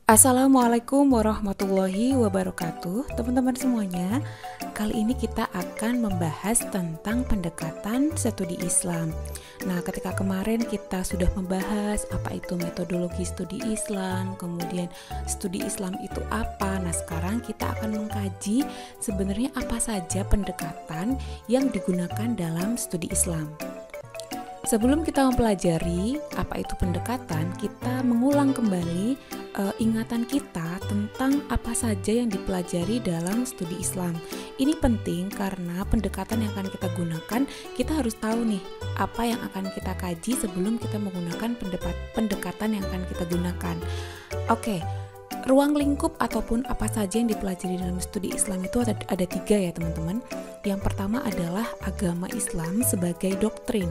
Assalamualaikum warahmatullahi wabarakatuh. Teman-teman semuanya, kali ini kita akan membahas tentang pendekatan studi Islam. Nah, ketika kemarin kita sudah membahas apa itu metodologi studi Islam, kemudian studi Islam itu apa. Nah, sekarang kita akan mengkaji sebenarnya apa saja pendekatan yang digunakan dalam studi Islam. Sebelum kita mempelajari apa itu pendekatan, kita mengulang kembali ingatan kita tentang apa saja yang dipelajari dalam studi Islam. Ini penting karena pendekatan yang akan kita gunakan, kita harus tahu nih apa yang akan kita kaji sebelum kita menggunakan pendekatan yang akan kita gunakan. Oke. Ruang lingkup ataupun apa saja yang dipelajari dalam studi Islam itu ada tiga ya teman-teman. Yang pertama adalah agama Islam sebagai doktrin,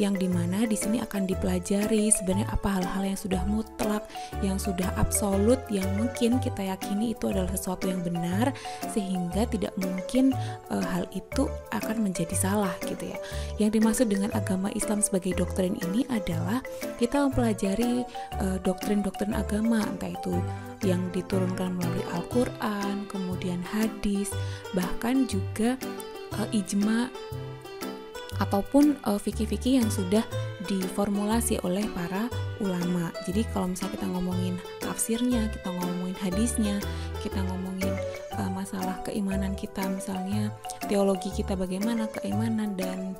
yang dimana di sini akan dipelajari sebenarnya apa hal-hal yang sudah mutlak, yang sudah absolut, yang mungkin kita yakini itu adalah sesuatu yang benar, sehingga tidak mungkin hal itu akan menjadi salah gitu ya. Yang dimaksud dengan agama Islam sebagai doktrin ini adalah kita mempelajari doktrin-doktrin agama, entah itu yang diturunkan melalui Al-Quran, kemudian hadis, bahkan juga ijma ataupun fikih-fikih yang sudah diformulasi oleh para ulama. Jadi kalau misalnya kita ngomongin tafsirnya, kita ngomongin hadisnya, kita ngomongin masalah keimanan kita, misalnya teologi kita bagaimana keimanan dan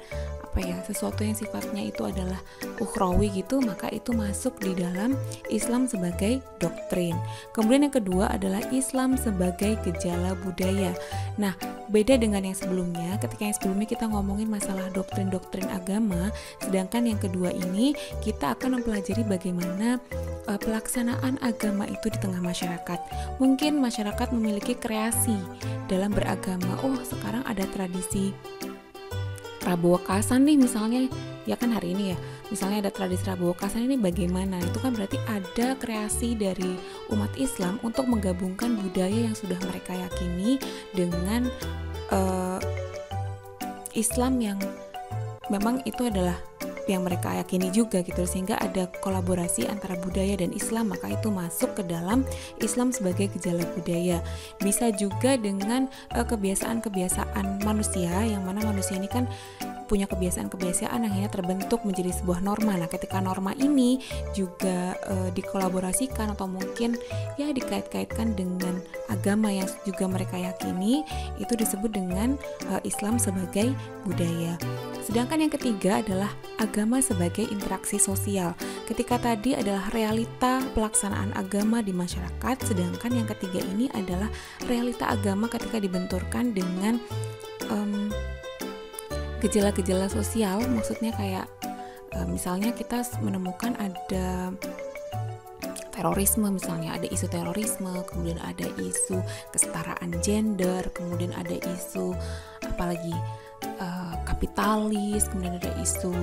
sesuatu yang sifatnya itu adalah ukhrawi gitu, maka itu masuk di dalam Islam sebagai doktrin. Kemudian yang kedua adalah Islam sebagai gejala budaya. Nah, beda dengan yang sebelumnya. Ketika yang sebelumnya kita ngomongin masalah doktrin-doktrin agama, sedangkan yang kedua ini kita akan mempelajari bagaimana pelaksanaan agama itu di tengah masyarakat. Mungkin masyarakat memiliki kreasi dalam beragama. Oh, sekarang ada tradisi Rabu Wekasan nih misalnya, ya kan hari ini ya, misalnya ada tradisi Rabu Wekasan ini bagaimana, itu kan berarti ada kreasi dari umat Islam untuk menggabungkan budaya yang sudah mereka yakini dengan Islam yang memang itu adalah yang mereka yakini juga gitu, sehingga ada kolaborasi antara budaya dan Islam, maka itu masuk ke dalam Islam sebagai gejala budaya. Bisa juga dengan kebiasaan-kebiasaan manusia, yang mana manusia ini kan punya kebiasaan-kebiasaan yang akhirnya terbentuk menjadi sebuah norma. Nah, ketika norma ini juga dikolaborasikan atau mungkin ya dikait-kaitkan dengan agama yang juga mereka yakini, itu disebut dengan Islam sebagai budaya. Sedangkan yang ketiga adalah agama sebagai interaksi sosial. Ketika tadi adalah realita pelaksanaan agama di masyarakat, sedangkan yang ketiga ini adalah realita agama ketika dibenturkan dengan gejala-gejala sosial. Maksudnya kayak misalnya kita menemukan ada terorisme, misalnya ada isu terorisme, kemudian ada isu kesetaraan gender, kemudian ada isu apalagi kapitalis, kemudian ada isu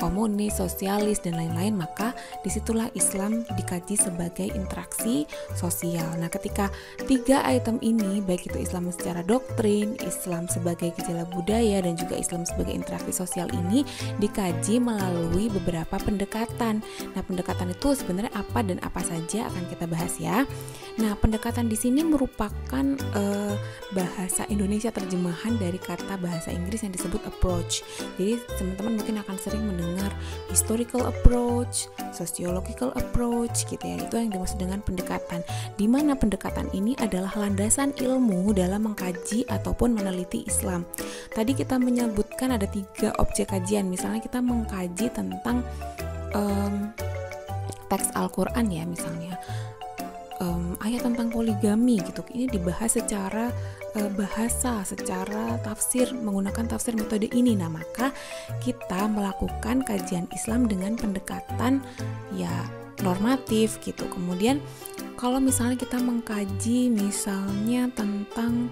komunis, sosialis, dan lain-lain, maka disitulah Islam dikaji sebagai interaksi sosial. Nah, ketika tiga item ini, baik itu Islam secara doktrin, Islam sebagai gejala budaya, dan juga Islam sebagai interaksi sosial ini dikaji melalui beberapa pendekatan. Nah, pendekatan itu sebenarnya apa dan apa saja akan kita bahas ya. Nah, pendekatan di sini merupakan bahasa Indonesia terjemahan dari kata bahasa Inggris yang disebut approach. Jadi teman-teman mungkin akan sering mendengar historical approach, sociological approach gitu ya. Itu yang dimaksud dengan pendekatan. Di mana pendekatan ini adalah landasan ilmu dalam mengkaji ataupun meneliti Islam. Tadi kita menyebutkan ada 3 objek kajian. Misalnya kita mengkaji tentang teks Al-Quran ya, misalnya ayat tentang poligami gitu. Ini dibahas secara bahasa, secara tafsir, menggunakan tafsir metode ini. Nah, maka kita melakukan kajian Islam dengan pendekatan ya normatif gitu. Kemudian kalau misalnya kita mengkaji misalnya tentang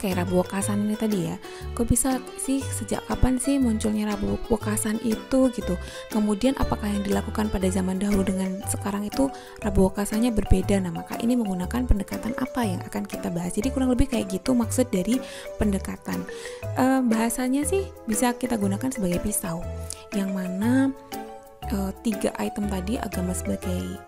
Rabu Wekasan ini tadi ya, kok bisa sih, sejak kapan sih munculnya Rabu Wekasan itu gitu, kemudian apakah yang dilakukan pada zaman dahulu dengan sekarang itu Rabu Wekasannya berbeda. Nah, maka ini menggunakan pendekatan apa yang akan kita bahas. Jadi kurang lebih kayak gitu maksud dari pendekatan. Bahasanya sih bisa kita gunakan sebagai pisau, yang mana tiga item tadi, agama sebagai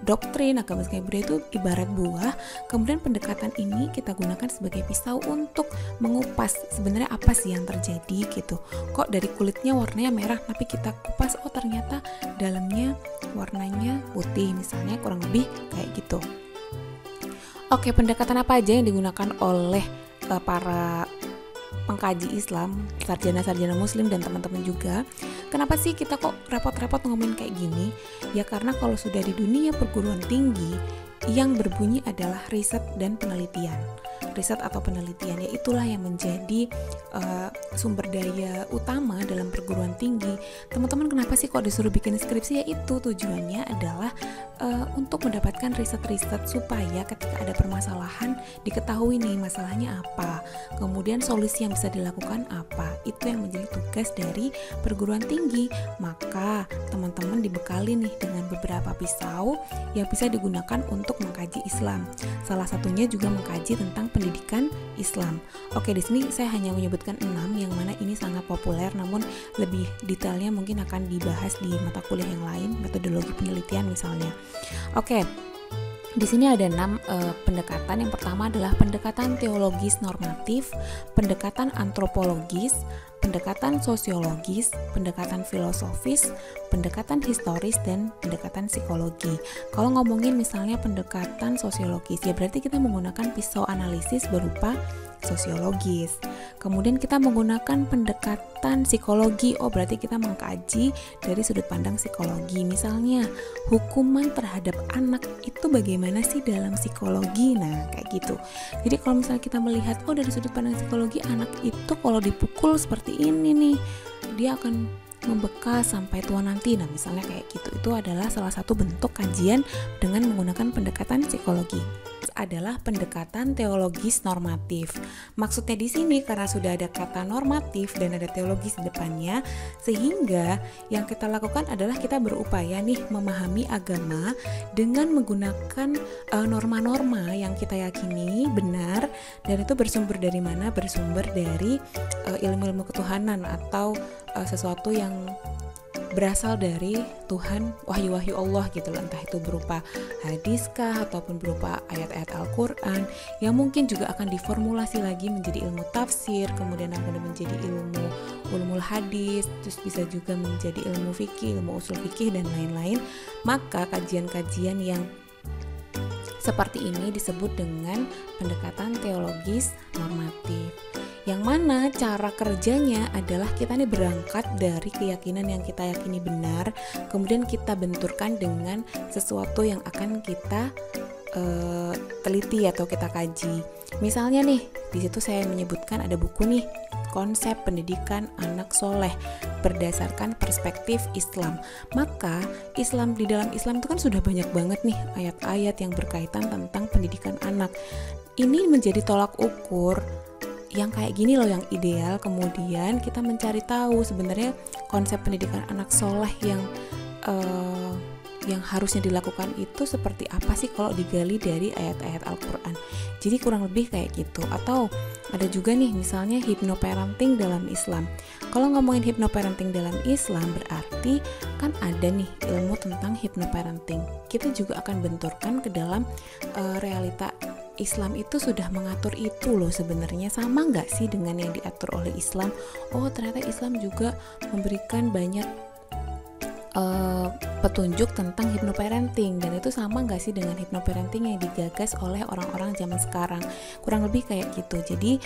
doktrin, agama sebagai budaya, itu ibarat buah. Kemudian pendekatan ini kita gunakan sebagai pisau untuk mengupas sebenarnya apa sih yang terjadi gitu. Kok dari kulitnya warnanya merah, tapi kita kupas, oh ternyata dalamnya warnanya putih misalnya, kurang lebih kayak gitu. Oke, pendekatan apa aja yang digunakan oleh para pengkaji Islam, sarjana-sarjana muslim dan teman-teman juga. Kenapa sih kita kok repot-repot ngomongin kayak gini? Ya karena kalau sudah di dunia perguruan tinggi, yang berbunyi adalah riset dan penelitian. Riset atau penelitian, ya itulah yang menjadi sumber daya utama dalam perguruan tinggi. Teman-teman kenapa sih kok disuruh bikin skripsi? Ya itu tujuannya adalah untuk mendapatkan riset-riset supaya ketika ada permasalahan diketahui nih masalahnya apa, kemudian solusi yang bisa dilakukan apa. Itu yang menjadi tugas dari perguruan tinggi. Maka teman-teman dibekali nih dengan beberapa pisau yang bisa digunakan untuk mengkaji Islam. Salah satunya juga mengkaji tentang pendidikan Islam. Oke, di sini saya hanya menyebutkan 6 yang mana ini sangat populer, namun lebih detailnya mungkin akan dibahas di mata kuliah yang lain, metodologi penelitian misalnya. Oke, di sini ada 6 pendekatan. Yang pertama adalah pendekatan teologis normatif, pendekatan antropologis, pendekatan sosiologis, pendekatan filosofis, pendekatan historis, dan pendekatan psikologi. Kalau ngomongin misalnya pendekatan sosiologis, ya berarti kita menggunakan pisau analisis berupa sosiologis. Kemudian kita menggunakan pendekatan psikologi, oh berarti kita mengkaji dari sudut pandang psikologi. Misalnya, hukuman terhadap anak itu bagaimana sih dalam psikologi? Nah, kayak gitu. Jadi kalau misalnya kita melihat, oh dari sudut pandang psikologi, anak itu kalau dipukul seperti ini nih, dia akan membekas sampai tua nanti. Nah, misalnya kayak gitu. Itu adalah salah satu bentuk kajian dengan menggunakan pendekatan psikologi. Adalah pendekatan teologis normatif. Maksudnya di sini karena sudah ada kata normatif dan ada teologis di depannya, sehingga yang kita lakukan adalah kita berupaya nih memahami agama dengan menggunakan norma-norma yang kita yakini benar, dan itu bersumber dari mana? Bersumber dari ilmu-ilmu ketuhanan atau sesuatu yang berasal dari Tuhan, wahyu-wahyu Allah gitu loh, entah itu berupa hadiskah ataupun berupa ayat-ayat Al-Quran yang mungkin juga akan diformulasi lagi menjadi ilmu tafsir, kemudian akan menjadi ilmu ulumul hadis, terus bisa juga menjadi ilmu fikih, ilmu usul fikih dan lain-lain. Maka kajian-kajian yang seperti ini disebut dengan pendekatan teologis normatif, yang mana cara kerjanya adalah kita nih berangkat dari keyakinan yang kita yakini benar, kemudian kita benturkan dengan sesuatu yang akan kita teliti atau kita kaji. Misalnya nih, di situ saya menyebutkan ada buku nih, Konsep Pendidikan Anak Soleh berdasarkan perspektif Islam. Maka Islam, di dalam Islam itu kan sudah banyak banget nih ayat-ayat yang berkaitan tentang pendidikan anak. Ini menjadi tolak ukur yang kayak gini loh yang ideal. Kemudian kita mencari tahu sebenarnya konsep pendidikan anak soleh yang harusnya dilakukan itu seperti apa sih kalau digali dari ayat-ayat Al-Quran. Jadi kurang lebih kayak gitu. Atau ada juga nih misalnya hypnoparenting dalam Islam. Kalau ngomongin hypnoparenting dalam Islam berarti kan ada nih ilmu tentang hypnoparenting. Kita juga akan benturkan ke dalam realita Islam itu sudah mengatur itu loh sebenarnya. Sama nggak sih dengan yang diatur oleh Islam? Oh ternyata Islam juga memberikan banyak petunjuk tentang hypnoparenting, dan itu sama nggak sih dengan hypnoparenting yang digagas oleh orang-orang zaman sekarang. Kurang lebih kayak gitu. Jadi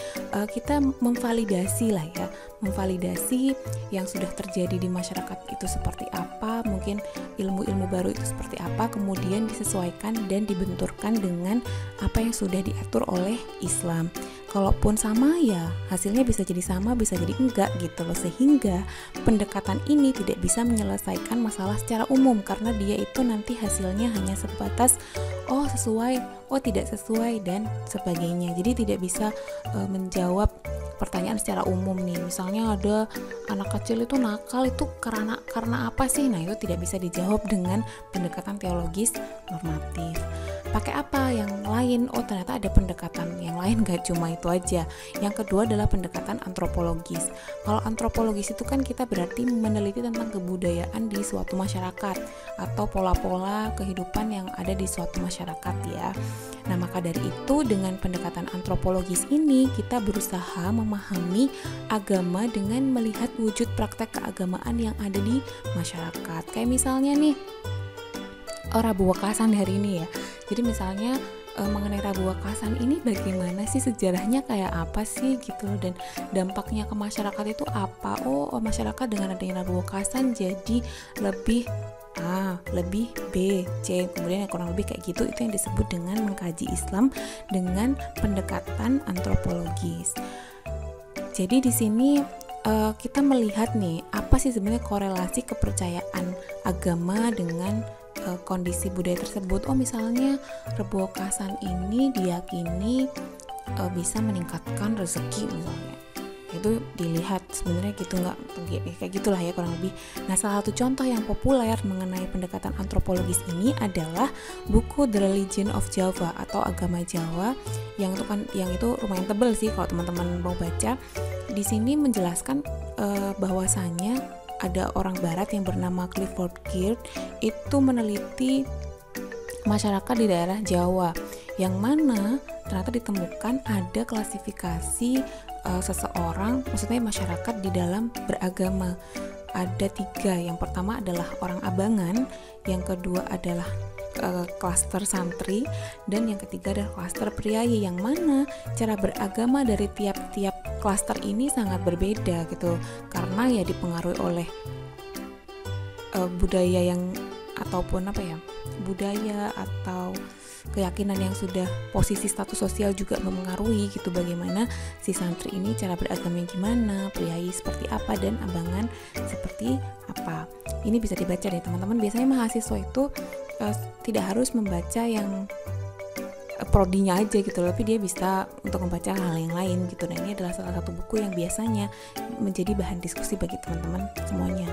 kita memvalidasi lah ya, memvalidasi yang sudah terjadi di masyarakat itu seperti apa, mungkin ilmu-ilmu baru itu seperti apa, kemudian disesuaikan dan dibenturkan dengan apa yang sudah diatur oleh Islam. Kalaupun sama ya hasilnya bisa jadi sama, bisa jadi enggak gitu loh. Sehingga pendekatan ini tidak bisa menyelesaikan masalah secara umum, karena dia itu nanti hasilnya hanya sebatas oh sesuai, oh tidak sesuai dan sebagainya. Jadi tidak bisa menjawab pertanyaan secara umum nih. Misalnya ada anak kecil itu nakal itu karena apa sih? Nah itu tidak bisa dijawab dengan pendekatan teologis normatif. pakai apa yang lain. Oh ternyata ada pendekatan yang lain, gak cuma itu aja. Yang kedua adalah pendekatan antropologis. Kalau antropologis itu kan kita berarti meneliti tentang kebudayaan di suatu masyarakat atau pola-pola kehidupan yang ada di suatu masyarakat ya. Nah maka dari itu dengan pendekatan antropologis ini kita berusaha memahami agama dengan melihat wujud praktek keagamaan yang ada di masyarakat. Kayak misalnya nih Rabu Wekasan hari ini ya. Jadi misalnya mengenai Rabu Wekasan ini bagaimana sih sejarahnya, kayak apa sih gitu loh, dan dampaknya ke masyarakat itu apa. Oh masyarakat dengan adanya Rabu Wekasan jadi lebih A, lebih B, C, kemudian yang kurang lebih kayak gitu. Itu yang disebut dengan mengkaji Islam dengan pendekatan antropologis. Jadi di sini kita melihat nih apa sih sebenarnya korelasi kepercayaan agama dengan kondisi budaya tersebut. Oh misalnya Rabu Wekasan ini diyakini bisa meningkatkan rezeki misalnya, itu dilihat sebenarnya gitu, nggak kayak gitulah ya kurang lebih. Nah salah satu contoh yang populer mengenai pendekatan antropologis ini adalah buku The Religion of Java atau Agama Jawa, yang itu lumayan tebal sih kalau teman-teman mau baca. Di sini menjelaskan bahwasanya ada orang barat yang bernama Clifford Geertz itu meneliti masyarakat di daerah Jawa, yang mana ternyata ditemukan ada klasifikasi seseorang, maksudnya masyarakat di dalam beragama. Ada 3, yang pertama adalah orang Abangan, yang kedua adalah klaster santri, dan yang ketiga adalah klaster priayi, yang mana cara beragama dari tiap-tiap klaster ini sangat berbeda gitu, karena ya dipengaruhi oleh budaya yang ataupun budaya atau keyakinan yang sudah posisi status sosial juga mempengaruhi gitu, bagaimana si santri ini cara beragamanya gimana, priayi seperti apa, dan abangan seperti apa. Ini bisa dibaca deh teman-teman. Biasanya mahasiswa itu tidak harus membaca yang prodinya aja gitu, tapi dia bisa untuk membaca hal yang lain gitu. Nah ini adalah salah satu buku yang biasanya menjadi bahan diskusi bagi teman-teman semuanya.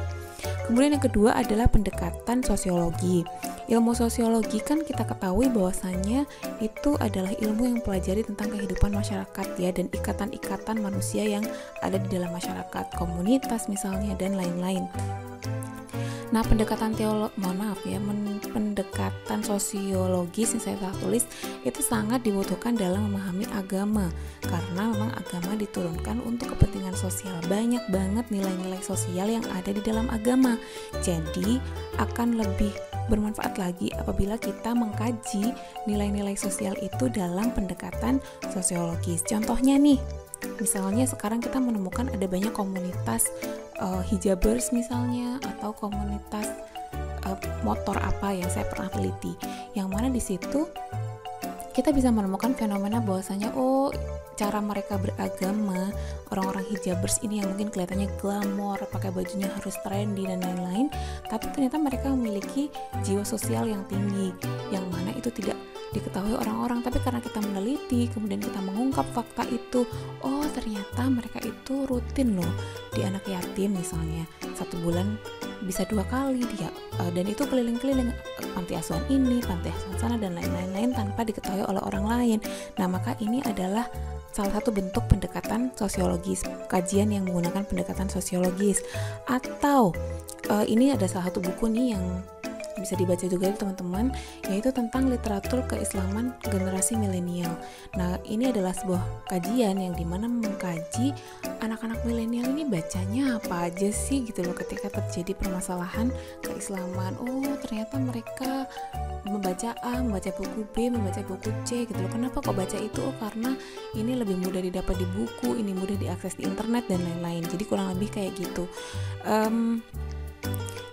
Kemudian yang kedua adalah pendekatan sosiologi. Ilmu sosiologi kan kita ketahui bahwasannya itu adalah ilmu yang mempelajari tentang kehidupan masyarakat ya, dan ikatan-ikatan manusia yang ada di dalam masyarakat, komunitas misalnya, dan lain-lain. Nah, pendekatan pendekatan sosiologis yang saya telah tulis itu sangat dibutuhkan dalam memahami agama, karena memang agama diturunkan untuk kepentingan sosial. Banyak banget nilai-nilai sosial yang ada di dalam agama. Jadi, akan lebih bermanfaat lagi apabila kita mengkaji nilai-nilai sosial itu dalam pendekatan sosiologis. Contohnya nih, misalnya sekarang kita menemukan ada banyak komunitas hijabers misalnya, atau komunitas motor apa yang saya pernah teliti, yang mana di situ kita bisa menemukan fenomena bahwasanya cara mereka beragama, orang-orang hijabers ini yang mungkin kelihatannya glamor, pakai bajunya harus trendy dan lain-lain, tapi ternyata mereka memiliki jiwa sosial yang tinggi, yang mana itu tidak diketahui orang-orang. Tapi karena kita meneliti, kemudian kita mengungkap fakta itu, ternyata mereka itu rutin loh di anak yatim misalnya, 1 bulan bisa 2 kali dia, dan itu keliling-keliling panti asuhan ini, panti asuhan sana, dan lain-lain tanpa diketahui oleh orang lain. Nah maka ini adalah salah satu bentuk pendekatan sosiologis, kajian yang menggunakan pendekatan sosiologis. Atau ini ada salah satu buku nih yang bisa dibaca juga teman-teman, yaitu tentang literatur keislaman generasi milenial. Nah ini adalah sebuah kajian yang dimana mengkaji anak-anak milenial ini bacanya apa aja sih gitu loh ketika terjadi permasalahan keislaman. Ternyata mereka membaca A, membaca buku B, membaca buku C gitu loh. Kenapa kok baca itu? Karena ini lebih mudah didapat di buku, ini mudah diakses di internet dan lain-lain. Jadi kurang lebih kayak gitu.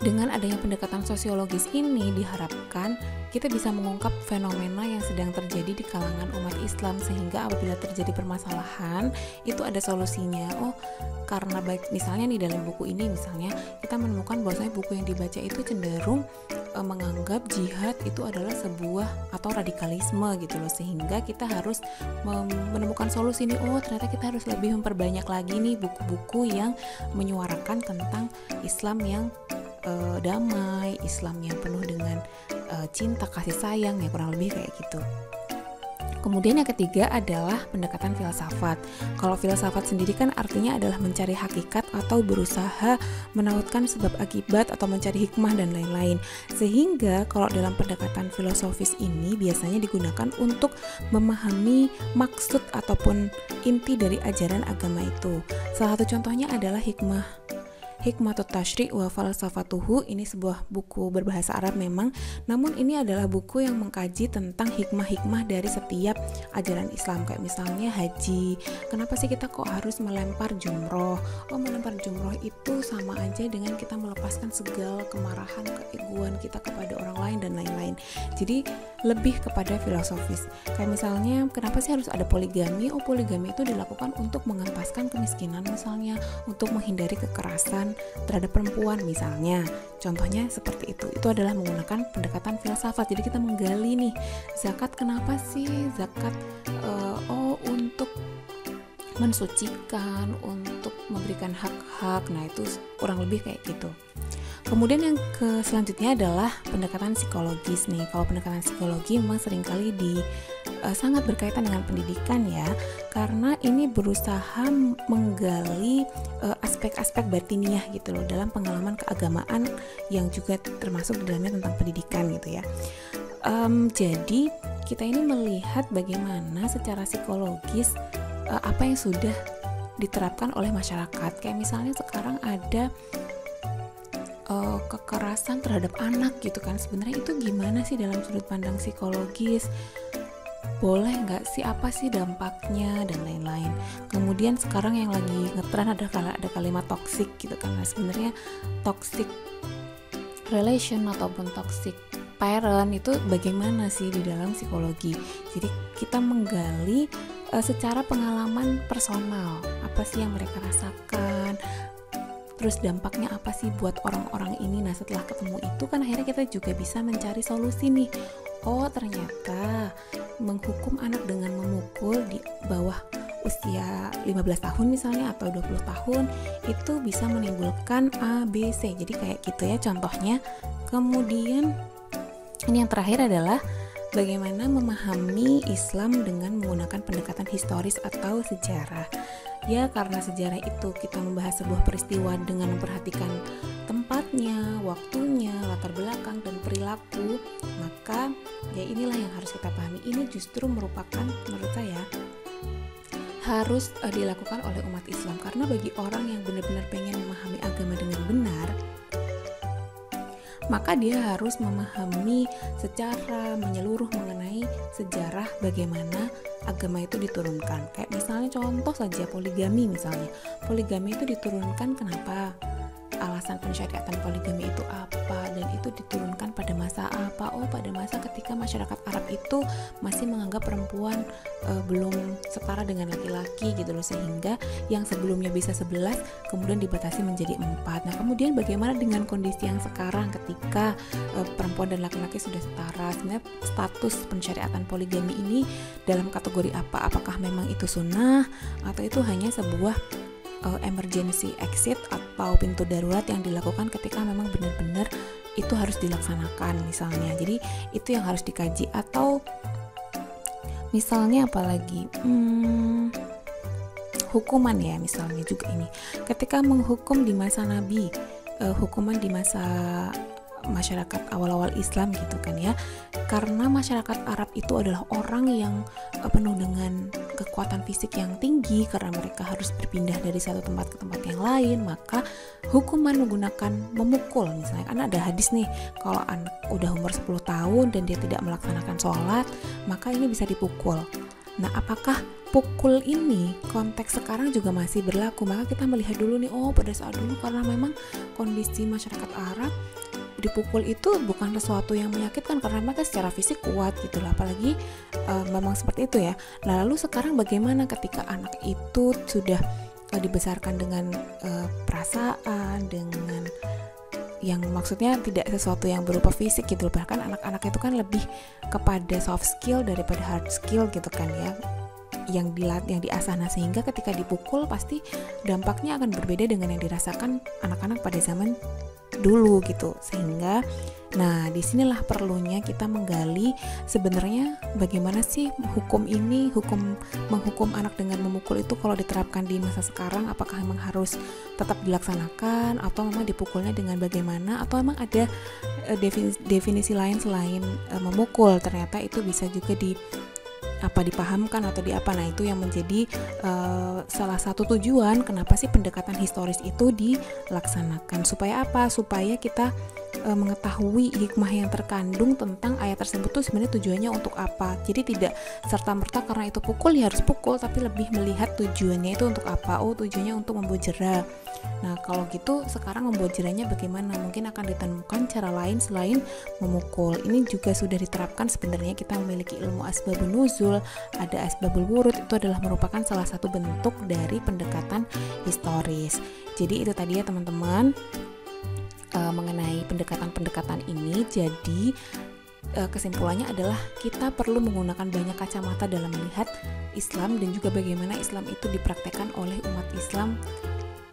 Dengan adanya pendekatan sosiologis ini diharapkan kita bisa mengungkap fenomena yang sedang terjadi di kalangan umat Islam, sehingga apabila terjadi permasalahan itu ada solusinya. Karena baik misalnya nih dalam buku ini misalnya kita menemukan bahwasanya buku yang dibaca itu cenderung menganggap jihad itu adalah sebuah atau radikalisme gitu loh, sehingga kita harus menemukan solusi nih. Ternyata kita harus lebih memperbanyak lagi nih buku-buku yang menyuarakan tentang Islam yang damai, Islam yang penuh dengan cinta, kasih sayang, ya kurang lebih kayak gitu. Kemudian yang ketiga adalah pendekatan filsafat. Kalau filsafat sendiri kan artinya adalah mencari hakikat atau berusaha menautkan sebab akibat atau mencari hikmah dan lain-lain. Sehingga kalau dalam pendekatan filosofis ini biasanya digunakan untuk memahami maksud ataupun inti dari ajaran agama itu. Salah satu contohnya adalah Hikmatut Tasyri' wa Falsafatuhu. Ini sebuah buku berbahasa Arab memang, namun ini adalah buku yang mengkaji tentang hikmah-hikmah dari setiap ajaran Islam. Kayak misalnya haji, kenapa sih kita kok harus melempar jumroh? Melempar jumroh itu sama aja dengan kita melepaskan segala kemarahan, keegoan kita kepada orang lain dan lain-lain. Jadi lebih kepada filosofis. Kayak misalnya kenapa sih harus ada poligami? Poligami itu dilakukan untuk mengentaskan kemiskinan misalnya, untuk menghindari kekerasan terhadap perempuan misalnya. Contohnya seperti itu. Itu adalah menggunakan pendekatan filsafat. Jadi kita menggali nih, zakat kenapa sih? Zakat untuk mensucikan, untuk memberikan hak-hak. Nah, itu kurang lebih kayak gitu. Kemudian yang selanjutnya adalah pendekatan psikologis nih. Kalau pendekatan psikologi memang seringkali sangat berkaitan dengan pendidikan ya, karena ini berusaha menggali aspek-aspek batiniah gitu loh dalam pengalaman keagamaan yang juga termasuk di dalamnya tentang pendidikan gitu ya. Jadi kita ini melihat bagaimana secara psikologis apa yang sudah diterapkan oleh masyarakat. Kayak misalnya sekarang ada kekerasan terhadap anak gitu kan, sebenarnya itu gimana sih dalam sudut pandang psikologis, boleh nggak sih, apa sih dampaknya dan lain-lain. Kemudian sekarang yang lagi ngetren ada kalimat toxic gitu kan. Nah, sebenarnya toxic relation ataupun toxic parent itu bagaimana sih di dalam psikologi. Jadi kita menggali secara pengalaman personal, apa sih yang mereka rasakan, terus dampaknya apa sih buat orang-orang ini. Nah, setelah ketemu itu kan akhirnya kita juga bisa mencari solusi nih. Ternyata menghukum anak dengan memukul di bawah usia 15 tahun misalnya atau 20 tahun itu bisa menimbulkan A, B, C. Jadi kayak gitu ya contohnya. Kemudian ini yang terakhir adalah bagaimana memahami Islam dengan menggunakan pendekatan historis atau sejarah. Ya, karena sejarah itu kita membahas sebuah peristiwa dengan memperhatikan tempatnya, waktunya, latar belakang, dan perilaku, maka ya inilah yang harus kita pahami. Ini justru merupakan, menurut saya, harus dilakukan oleh umat Islam. Karena bagi orang yang benar-benar pengen memahami agama dengan benar, maka dia harus memahami secara menyeluruh mengenai sejarah bagaimana agama itu diturunkan. Kayak misalnya contoh saja poligami misalnya. Poligami itu diturunkan kenapa? Alasan pensyariatan poligami itu apa, dan itu diturunkan pada masa apa? Pada masa ketika masyarakat Arab itu masih menganggap perempuan belum setara dengan laki-laki gitu loh, sehingga yang sebelumnya bisa 11 kemudian dibatasi menjadi 4. Nah, kemudian bagaimana dengan kondisi yang sekarang ketika perempuan dan laki-laki sudah setara? Sebenarnya status pensyariatan poligami ini dalam kategori apa? Apakah memang itu sunnah atau itu hanya sebuah emergency exit atau pintu darurat yang dilakukan ketika memang benar-benar itu harus dilaksanakan misalnya. Jadi itu yang harus dikaji. Atau misalnya apalagi hukuman ya, misalnya juga ini ketika menghukum di masa Nabi, hukuman di masa masyarakat awal-awal Islam gitu kan ya, karena masyarakat Arab itu adalah orang yang penuh dengan kekuatan fisik yang tinggi, karena mereka harus berpindah dari satu tempat ke tempat yang lain, maka hukuman menggunakan memukul misalnya, kan ada hadis nih, kalau anak udah umur 10 tahun dan dia tidak melaksanakan sholat, maka ini bisa dipukul. Nah, apakah pukul ini konteks sekarang juga masih berlaku? Maka kita melihat dulu nih, pada saat dulu karena memang kondisi masyarakat Arab dipukul itu bukan sesuatu yang menyakitkan karena mereka secara fisik kuat gitu lah, apalagi memang seperti itu ya. Lalu sekarang bagaimana ketika anak itu sudah dibesarkan dengan perasaan, dengan yang maksudnya tidak sesuatu yang berupa fisik gitu, bahkan anak-anak itu kan lebih kepada soft skill daripada hard skill gitu kan ya. yang diasah. Nah, sehingga ketika dipukul pasti dampaknya akan berbeda dengan yang dirasakan anak-anak pada zaman dulu gitu. Sehingga nah disinilah perlunya kita menggali sebenarnya bagaimana sih hukum menghukum anak dengan memukul itu kalau diterapkan di masa sekarang, apakah memang harus tetap dilaksanakan atau memang dipukulnya dengan bagaimana, atau memang ada definisi lain selain memukul. Ternyata itu bisa juga dipahamkan atau nah itu yang menjadi salah satu tujuan kenapa sih pendekatan historis itu dilaksanakan. Supaya apa? Supaya kita mengetahui hikmah yang terkandung tentang ayat tersebut tuh sebenarnya tujuannya untuk apa. Jadi tidak serta-merta karena itu pukul ya harus pukul, tapi lebih melihat tujuannya itu untuk apa. Oh, tujuannya untuk membuat jera. Nah, kalau gitu sekarang membuat jeranya bagaimana? Mungkin akan ditemukan cara lain selain memukul. Ini juga sudah diterapkan sebenarnya, kita memiliki ilmu asbabun nuzul, ada asbabul wurud, itu adalah merupakan salah satu bentuk dari pendekatan historis. Jadi itu tadi ya teman-teman mengenai pendekatan-pendekatan ini. Jadi kesimpulannya adalah kita perlu menggunakan banyak kacamata dalam melihat Islam dan juga bagaimana Islam itu dipraktekkan oleh umat Islam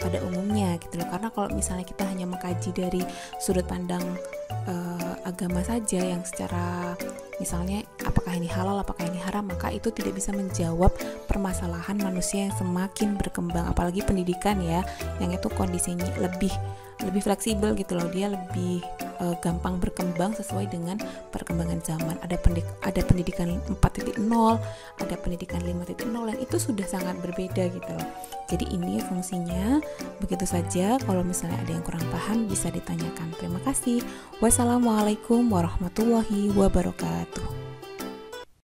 pada umumnya gitu loh. Karena kalau misalnya kita hanya mengkaji dari sudut pandang agama saja yang secara misalnya apakah ini halal, apakah ini haram, maka itu tidak bisa menjawab permasalahan manusia yang semakin berkembang, apalagi pendidikan ya, yang itu kondisinya lebih fleksibel gitu loh, dia lebih gampang berkembang sesuai dengan perkembangan zaman. Ada pendidikan 4.0, ada pendidikan 5.0 yang itu sudah sangat berbeda gitu loh. Jadi ini fungsinya. Begitu saja, kalau misalnya ada yang kurang paham bisa ditanyakan. Terima kasih. Wassalamualaikum warahmatullahi wabarakatuh.